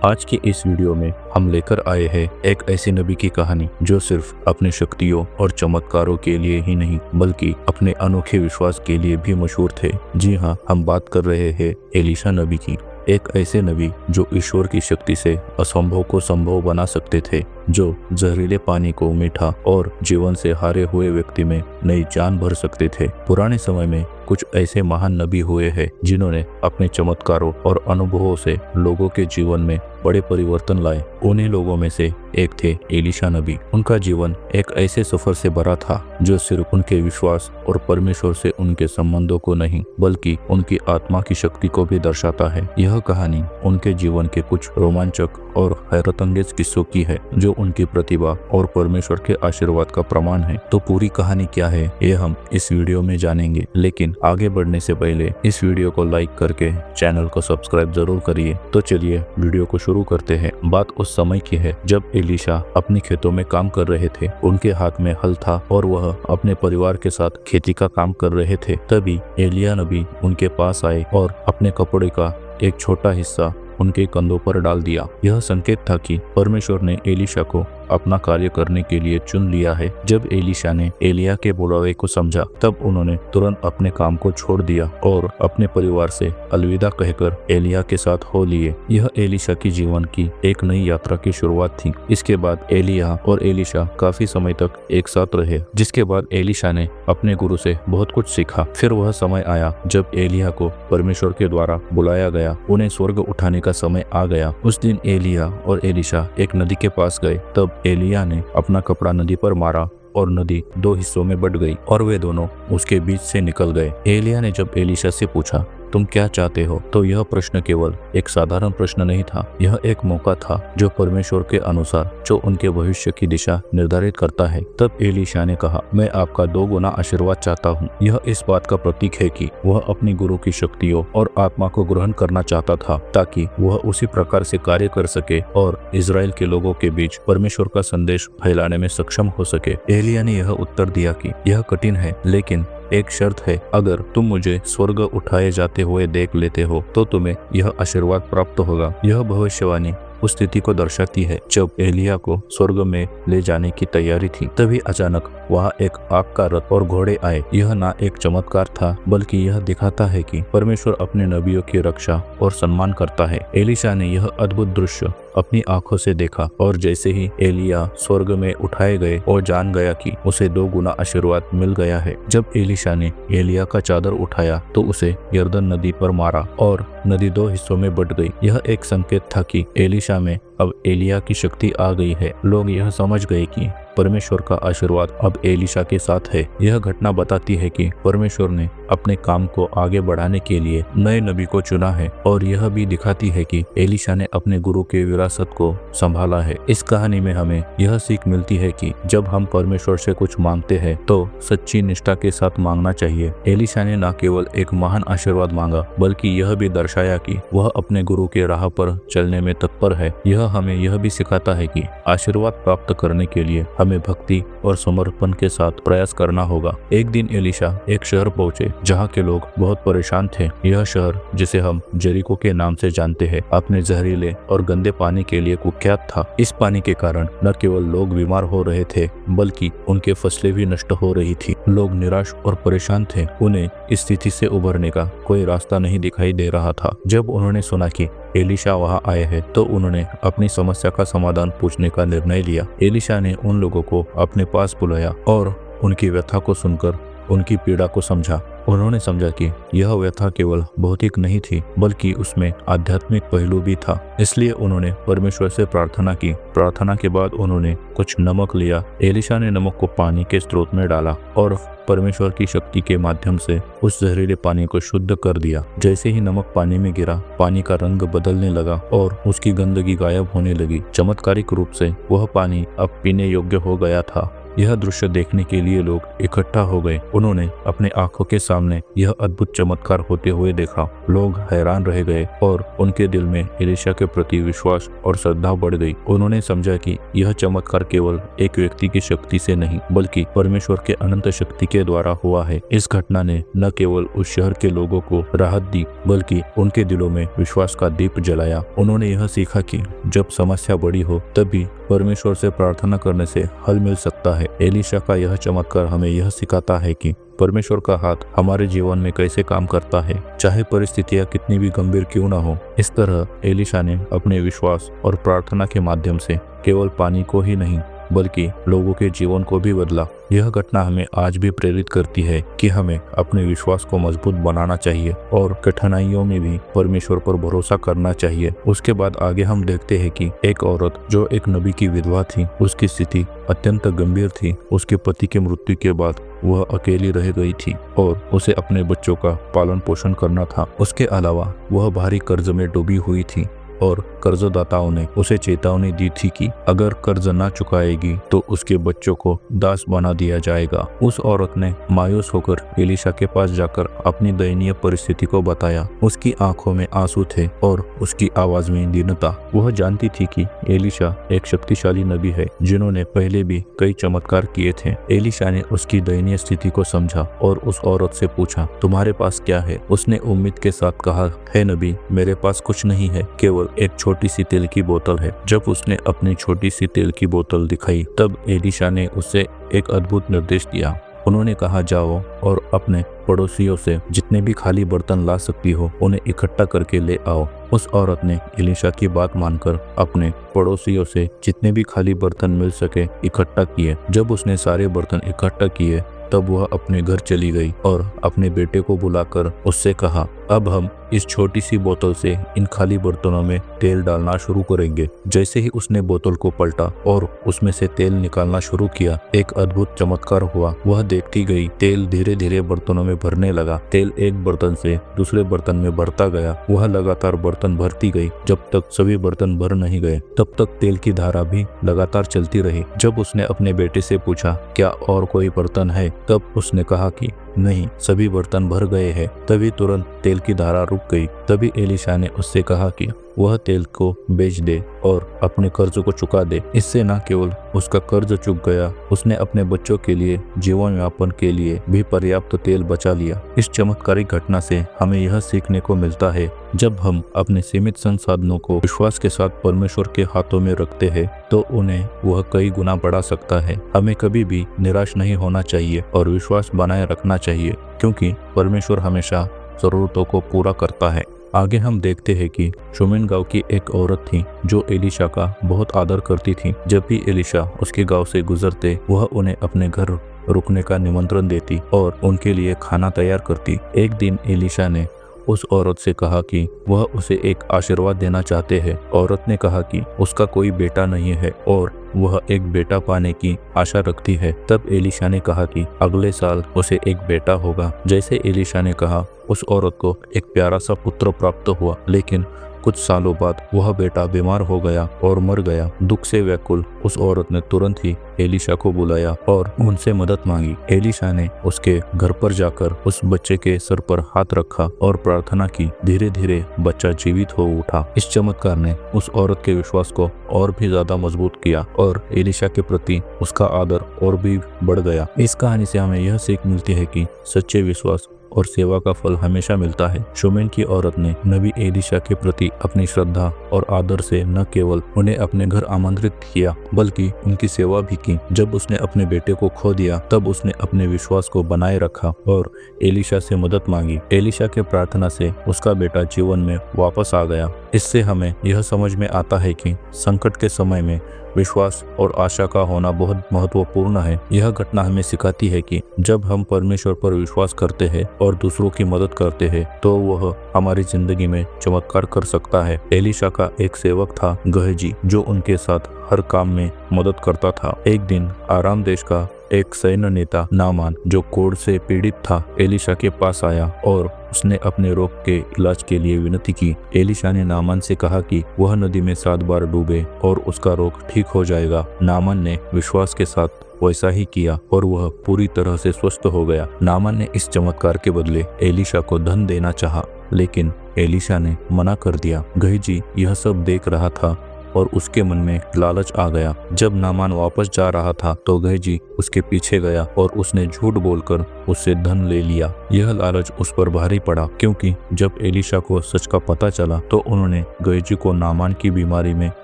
आज की इस वीडियो में हम लेकर आए हैं एक ऐसे नबी की कहानी जो सिर्फ अपनी शक्तियों और चमत्कारों के लिए ही नहीं बल्कि अपने अनोखे विश्वास के लिए भी मशहूर थे। जी हाँ, हम बात कर रहे हैं एलीशा नबी की। एक ऐसे नबी जो ईश्वर की शक्ति से असंभव को संभव बना सकते थे, जो जहरीले पानी को मीठा और जीवन से हारे हुए व्यक्ति में नई जान भर सकते थे। पुराने समय में कुछ ऐसे महान नबी हुए हैं जिन्होंने अपने चमत्कारों और अनुभवों से लोगों के जीवन में बड़े परिवर्तन लाए। उन्हीं लोगों में से एक थे एलीशा नबी। उनका जीवन एक ऐसे सफर से भरा था जो सिर्फ उनके विश्वास और परमेश्वर से उनके संबंधों को नहीं बल्कि उनकी आत्मा की शक्ति को भी दर्शाता है। यह कहानी उनके जीवन के कुछ रोमांचक और हैरतअंगेज किस्सों की है जो उनकी प्रतिभा और परमेश्वर के आशीर्वाद का प्रमाण है। तो पूरी कहानी क्या है ये हम इस वीडियो में जानेंगे, लेकिन आगे बढ़ने से पहले इस वीडियो को लाइक करके चैनल को सब्सक्राइब जरूर करिए। तो चलिए वीडियो को शुरू करते हैं। बात उस समय की है जब एलीशा अपने खेतों में काम कर रहे थे। उनके हाथ में हल था और वह अपने परिवार के साथ खेती का काम कर रहे थे। तभी एलिय्याह नबी उनके पास आए और अपने कपड़े का एक छोटा हिस्सा उनके कंधों पर डाल दिया। यह संकेत था कि परमेश्वर ने एलीशा को अपना कार्य करने के लिए चुन लिया है। जब एलीशा ने एलिय्याह के बुलावे को समझा तब उन्होंने तुरंत अपने काम को छोड़ दिया और अपने परिवार से अलविदा कहकर एलिय्याह के साथ हो लिए। यह एलीशा की जीवन की एक नई यात्रा की शुरुआत थी। इसके बाद एलिय्याह और एलीशा काफी समय तक एक साथ रहे, जिसके बाद एलीशा ने अपने गुरु से बहुत कुछ सीखा। फिर वह समय आया जब एलिय्याह को परमेश्वर के द्वारा बुलाया गया। उन्हें स्वर्ग उठाने का समय आ गया। उस दिन एलिय्याह और एलीशा एक नदी के पास गए। तब एलिय्याह ने अपना कपड़ा नदी पर मारा और नदी दो हिस्सों में बट गई और वे दोनों उसके बीच से निकल गए। एलिय्याह ने जब एलीशा से पूछा, तुम क्या चाहते हो, तो यह प्रश्न केवल एक साधारण प्रश्न नहीं था। यह एक मौका था जो परमेश्वर के अनुसार जो उनके भविष्य की दिशा निर्धारित करता है। तब एलीशा ने कहा, मैं आपका 2 गुना आशीर्वाद चाहता हूँ। यह इस बात का प्रतीक है कि वह अपनी गुरु की शक्तियों और आत्मा को ग्रहण करना चाहता था ताकि वह उसी प्रकार से कार्य कर सके और इजराइल के लोगों के बीच परमेश्वर का संदेश फैलाने में सक्षम हो सके। एलिय्याह ने यह उत्तर दिया कि यह कठिन है, लेकिन एक शर्त है, अगर तुम मुझे स्वर्ग उठाए जाते हुए देख लेते हो तो तुम्हें यह आशीर्वाद प्राप्त होगा। यह भविष्यवाणी उस स्थिति को दर्शाती है जब एलिय्याह को स्वर्ग में ले जाने की तैयारी थी। तभी अचानक वहाँ एक आग का रथ और घोड़े आए। यह ना एक चमत्कार था बल्कि यह दिखाता है कि परमेश्वर अपने नबियों की रक्षा और सम्मान करता है। एलीशा ने यह अद्भुत दृश्य अपनी आंखों से देखा और जैसे ही एलिय्याह स्वर्ग में उठाए गए और जान गया कि उसे 2 गुना आशीर्वाद मिल गया है। जब एलीशा ने एलिय्याह का चादर उठाया तो उसे यरदन नदी पर मारा और नदी 2 हिस्सों में बट गई। यह एक संकेत था कि एलीशा में अब एलिय्याह की शक्ति आ गई है। लोग यह समझ गए कि परमेश्वर का आशीर्वाद अब एलीशा के साथ है। यह घटना बताती है कि परमेश्वर ने अपने काम को आगे बढ़ाने के लिए नए नबी को चुना है और यह भी दिखाती है कि एलीशा ने अपने गुरु के विरासत को संभाला है। इस कहानी में हमें यह सीख मिलती है कि जब हम परमेश्वर से कुछ मांगते हैं तो सच्ची निष्ठा के साथ मांगना चाहिए। एलीशा ने न केवल एक महान आशीर्वाद मांगा बल्कि यह भी दर्शाया कि वह अपने गुरु के राह पर चलने में तत्पर है। यह हमें यह भी सिखाता है कि आशीर्वाद प्राप्त करने के लिए हमें भक्ति और समर्पण के साथ प्रयास करना होगा। एक दिन एलीशा एक शहर पहुंचे जहां के लोग बहुत परेशान थे। यह शहर, जिसे हम जेरिको के नाम से जानते हैं, अपने जहरीले और गंदे पानी के लिए कुख्यात था। इस पानी के कारण न केवल लोग बीमार हो रहे थे बल्कि उनके फसलें भी नष्ट हो रही थी। लोग निराश और परेशान थे। उन्हें इस स्थिति से उभरने का कोई रास्ता नहीं दिखाई दे रहा था। जब उन्होंने सुना कि एलीशा वहां आए हैं तो उन्होंने अपनी समस्या का समाधान पूछने का निर्णय लिया। एलीशा ने उन लोगों को अपने पास बुलाया और उनकी व्यथा को सुनकर उनकी पीड़ा को समझा। उन्होंने समझा कि यह व्यथा केवल भौतिक नहीं थी बल्कि उसमें आध्यात्मिक पहलू भी था। इसलिए उन्होंने परमेश्वर से प्रार्थना की। प्रार्थना के बाद उन्होंने कुछ नमक लिया। एलीशा ने नमक को पानी के स्रोत में डाला और परमेश्वर की शक्ति के माध्यम से उस जहरीले पानी को शुद्ध कर दिया। जैसे ही नमक पानी में गिरा, पानी का रंग बदलने लगा और उसकी गंदगी गायब होने लगी। चमत्कारिक रूप से वह पानी अब पीने योग्य हो गया था यह दृश्य देखने के लिए लोग इकट्ठा हो गए। उन्होंने अपने आंखों के सामने यह अद्भुत चमत्कार होते हुए देखा। लोग हैरान रह गए और उनके दिल में एलीशा के प्रति विश्वास और श्रद्धा बढ़ गई। उन्होंने समझा कि यह चमत्कार केवल एक व्यक्ति की शक्ति से नहीं बल्कि परमेश्वर के अनंत शक्ति के द्वारा हुआ है। इस घटना ने न केवल उस शहर के लोगों को राहत दी बल्कि उनके दिलों में विश्वास का दीप जलाया। उन्होंने यह सीखा कि जब समस्या बड़ी हो तब भी परमेश्वर से प्रार्थना करने से हल मिल सकता है। एलीशा का यह चमत्कार हमें यह सिखाता है कि परमेश्वर का हाथ हमारे जीवन में कैसे काम करता है, चाहे परिस्थितियां कितनी भी गंभीर क्यों ना हो। इस तरह एलीशा ने अपने विश्वास और प्रार्थना के माध्यम से केवल पानी को ही नहीं बल्कि लोगों के जीवन को भी बदला। यह घटना हमें आज भी प्रेरित करती है कि हमें अपने विश्वास को मजबूत बनाना चाहिए और कठिनाइयों में भी परमेश्वर पर भरोसा करना चाहिए। उसके बाद आगे हम देखते हैं कि एक औरत जो एक नबी की विधवा थी, उसकी स्थिति अत्यंत गंभीर थी। उसके पति की मृत्यु के बाद वह अकेली रह गई थी और उसे अपने बच्चों का पालन पोषण करना था। उसके अलावा वह भारी कर्ज में डूबी हुई थी और कर्जदाताओं ने उसे चेतावनी दी थी कि अगर कर्ज ना चुकाएगी तो उसके बच्चों को दास बना दिया जाएगा। उस औरत ने मायूस होकर एलीशा के पास जाकर अपनी दयनीय परिस्थिति को बताया। उसकी आंखों में आंसू थे और उसकी आवाज में दीनता। वह जानती थी कि एलीशा एक शक्तिशाली नबी है जिन्होंने पहले भी कई चमत्कार किए थे। एलीशा ने उसकी दयनीय स्थिति को समझा और उस औरत से पूछा, तुम्हारे पास क्या है? उसने उम्मीद के साथ कहा, हे नबी, मेरे पास कुछ नहीं है, केवल एक छोटी सी तेल की बोतल है। जब उसने अपनी छोटी सी तेल की बोतल दिखाई तब एलीशा ने उसे एक अद्भुत निर्देश दिया। उन्होंने कहा, जाओ और अपने पड़ोसियों से जितने भी खाली बर्तन ला सकती हो उन्हें इकट्ठा करके ले आओ। उस औरत ने एलीशा की बात मानकर अपने पड़ोसियों से जितने भी खाली बर्तन मिल सके इकट्ठा किए। जब उसने सारे बर्तन इकट्ठा किए तब वह अपने घर चली गई और अपने बेटे को बुलाकर उससे कहा, अब हम इस छोटी सी बोतल से इन खाली बर्तनों में तेल डालना शुरू करेंगे। जैसे ही उसने बोतल को पलटा और उसमें से तेल निकालना शुरू किया, एक अद्भुत चमत्कार हुआ। वह देखती गई, तेल धीरे धीरे बर्तनों में भरने लगा। तेल एक बर्तन से दूसरे बर्तन में भरता गया। वह लगातार बर्तन भरती गई। जब तक सभी बर्तन भर नहीं गए तब तक तेल की धारा भी लगातार चलती रही। जब उसने अपने बेटे से पूछा, क्या और कोई बर्तन है? तब उसने कहा कि नहीं, सभी बर्तन भर गए हैं। तभी तुरंत तेल की धारा रुक गई। तभी एलीशा ने उससे कहा कि वह तेल को बेच दे और अपने कर्ज को चुका दे। इससे न केवल उसका कर्ज चुक गया, उसने अपने बच्चों के लिए जीवन यापन के लिए भी पर्याप्त तेल बचा लिया। इस चमत्कारिक घटना से हमें यह सीखने को मिलता है, जब हम अपने सीमित संसाधनों को विश्वास के साथ परमेश्वर के हाथों में रखते हैं तो उन्हें वह कई गुना बढ़ा सकता है। हमें कभी भी निराश नहीं होना चाहिए और विश्वास बनाए रखना चाहिए, क्योंकि परमेश्वर हमेशा जरूरतों को पूरा करता है। आगे हम देखते हैं कि शूमेन गांव की एक औरत थी जो एलीशा का बहुत आदर करती थी। जब भी एलीशा उसके गांव से गुजरते वह उन्हें अपने घर रुकने का निमंत्रण देती और उनके लिए खाना तैयार करती। एक दिन एलीशा ने उस औरत से कहा कि वह उसे एक आशीर्वाद देना चाहते हैं। औरत ने कहा कि उसका कोई बेटा नहीं है और वह एक बेटा पाने की आशा रखती है। तब एलीशा ने कहा कि अगले साल उसे एक बेटा होगा। जैसे एलीशा ने कहा, उस औरत को एक प्यारा सा पुत्र प्राप्त हुआ, लेकिन कुछ सालों बाद वह बेटा बीमार हो गया और मर गया। दुख से व्याकुल उस औरत ने तुरंत ही एलीशा को बुलाया और उनसे मदद मांगी। एलीशा ने उसके घर पर जाकर उस बच्चे के सर पर हाथ रखा और प्रार्थना की। धीरे धीरे बच्चा जीवित हो उठा। इस चमत्कार ने उस औरत के विश्वास को और भी ज्यादा मजबूत किया और एलीशा के प्रति उसका आदर और भी बढ़ गया। इस कहानी से हमें यह सीख मिलती है कि सच्चे विश्वास और सेवा का फल हमेशा मिलता है। शूमेन की औरत ने नबी एलीशा के प्रति अपनी श्रद्धा और आदर से न केवल उन्हें अपने घर आमंत्रित किया बल्कि उनकी सेवा भी की। जब उसने अपने बेटे को खो दिया तब उसने अपने विश्वास को बनाए रखा और एलीशा से मदद मांगी। एलीशा के प्रार्थना से उसका बेटा जीवन में वापस आ गया। इससे हमें यह समझ में आता है कि संकट के समय में विश्वास और आशा का होना बहुत महत्वपूर्ण है। यह घटना हमें सिखाती है कि जब हम परमेश्वर पर विश्वास करते हैं और दूसरों की मदद करते हैं तो वह हमारी जिंदगी में चमत्कार कर सकता है। एलीशा का एक सेवक था गहजी, जो उनके साथ हर काम में मदद करता था। एक दिन आराम देश का एक सैन्य नेता नामान, जो कोढ़ से पीड़ित था, एलीशा के पास आया और उसने अपने रोग के इलाज के लिए विनती की। एलीशा ने नामान से कहा कि वह नदी में 7 बार डूबे और उसका रोग ठीक हो जाएगा। नामान ने विश्वास के साथ वैसा ही किया और वह पूरी तरह से स्वस्थ हो गया। नामान ने इस चमत्कार के बदले एलिशा को धन देना चाहा, लेकिन एलिशा ने मना कर दिया। गेहजी यह सब देख रहा था और उसके मन में लालच आ गया। जब नामान वापस जा रहा था तो गेहजी उसके पीछे गया और उसने झूठ बोलकर उससे धन ले लिया। यह लालच उस पर भारी पड़ा, क्योंकि जब एलिशा को सच का पता चला तो उन्होंने गेहजी को नामान की बीमारी में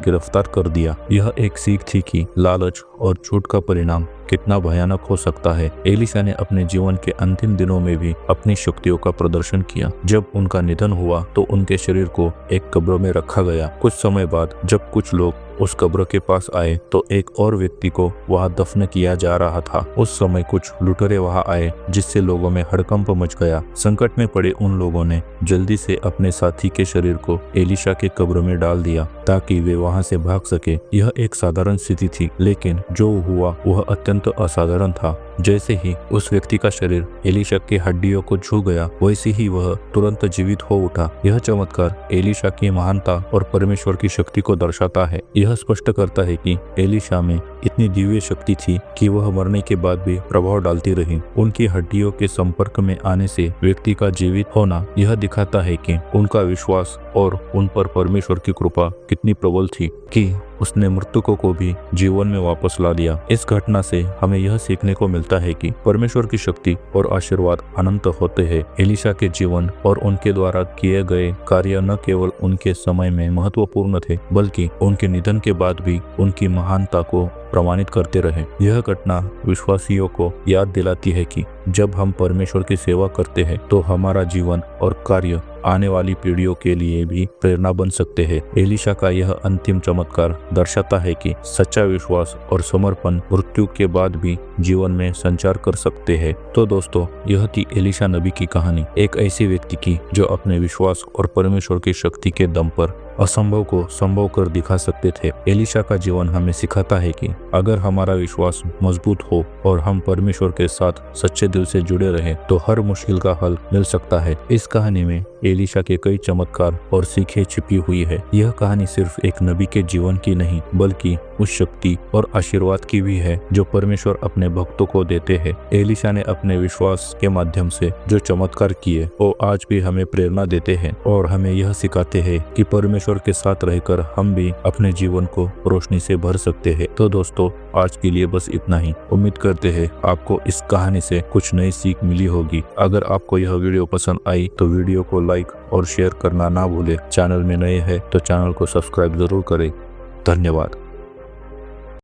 गिरफ्तार कर दिया। यह एक सीख थी कि लालच और झूठ का परिणाम कितना भयानक हो सकता है। एलिशा ने अपने जीवन के अंतिम दिनों में भी अपनी शक्तियों का प्रदर्शन किया। जब उनका निधन हुआ तो उनके शरीर को एक कब्र में रखा गया। कुछ समय बाद जब कुछ लोग उस कब्र के पास आए तो एक और व्यक्ति को वहां दफन किया जा रहा था। उस समय कुछ लुटेरे वहां आए, जिससे लोगों में हड़कंप मच गया। संकट में पड़े उन लोगों ने जल्दी से अपने साथी के शरीर को एलिशा के कब्र में डाल दिया ताकि वे वहां से भाग सके। यह एक साधारण स्थिति थी, लेकिन जो हुआ वह अत्यंत असाधारण था। जैसे ही उस व्यक्ति का शरीर एलिशा की हड्डियों को छू गया, वैसे ही वह तुरंत जीवित हो उठा। यह चमत्कार एलिशा की महानता और परमेश्वर की शक्ति को दर्शाता है। यह स्पष्ट करता है कि एलिशा में इतनी दिव्य शक्ति थी कि वह मरने के बाद भी प्रभाव डालती रही। उनकी हड्डियों के संपर्क में आने से व्यक्ति का जीवित होना यह दिखाता है कि उनका विश्वास और उन पर परमेश्वर की कृपा कितनी प्रबल थी कि उसने मृतकों को भी जीवन में वापस ला दिया। इस घटना से हमें यह सीखने को मिलता है कि परमेश्वर की शक्ति और आशीर्वाद अनंत होते हैं। एलिशा के जीवन और उनके द्वारा किए गए कार्य न केवल उनके समय में महत्वपूर्ण थे, बल्कि उनके निधन के बाद भी उनकी महानता को प्रमाणित करते रहे। यह घटना विश्वासियों को याद दिलाती है कि जब हम परमेश्वर की सेवा करते हैं तो हमारा जीवन और कार्य आने वाली पीढ़ियों के लिए भी प्रेरणा बन सकते हैं। एलिशा का यह अंतिम चमत्कार दर्शाता है कि सच्चा विश्वास और समर्पण मृत्यु के बाद भी जीवन में संचार कर सकते हैं। तो दोस्तों, यह थी एलिशा नबी की कहानी, एक ऐसे व्यक्ति की जो अपने विश्वास और परमेश्वर की शक्ति के दम पर असंभव को संभव कर दिखा सकते थे। एलिशा का जीवन हमें सिखाता है कि अगर हमारा विश्वास मजबूत हो और हम परमेश्वर के साथ सच्चे दिल से जुड़े रहें तो हर मुश्किल का हल मिल सकता है। इस कहानी में एलिशा के कई चमत्कार और सीखें छिपी हुई है। यह कहानी सिर्फ एक नबी के जीवन की नहीं, बल्कि उस शक्ति और आशीर्वाद की भी है जो परमेश्वर अपने भक्तों को देते हैं। एलिशा ने अपने विश्वास के माध्यम से जो चमत्कार किए वो आज भी हमें प्रेरणा देते हैं और हमें यह सिखाते हैं कि परमेश्वर के साथ रहकर हम भी अपने जीवन को रोशनी से भर सकते हैं। तो दोस्तों, आज के लिए बस इतना ही। उम्मीद करते हैं आपको इस कहानी से कुछ नई सीख मिली होगी। अगर आपको यह वीडियो पसंद आई तो वीडियो को लाइक और शेयर करना ना भूले। चैनल में नए हैं तो चैनल को सब्सक्राइब जरूर करें। धन्यवाद।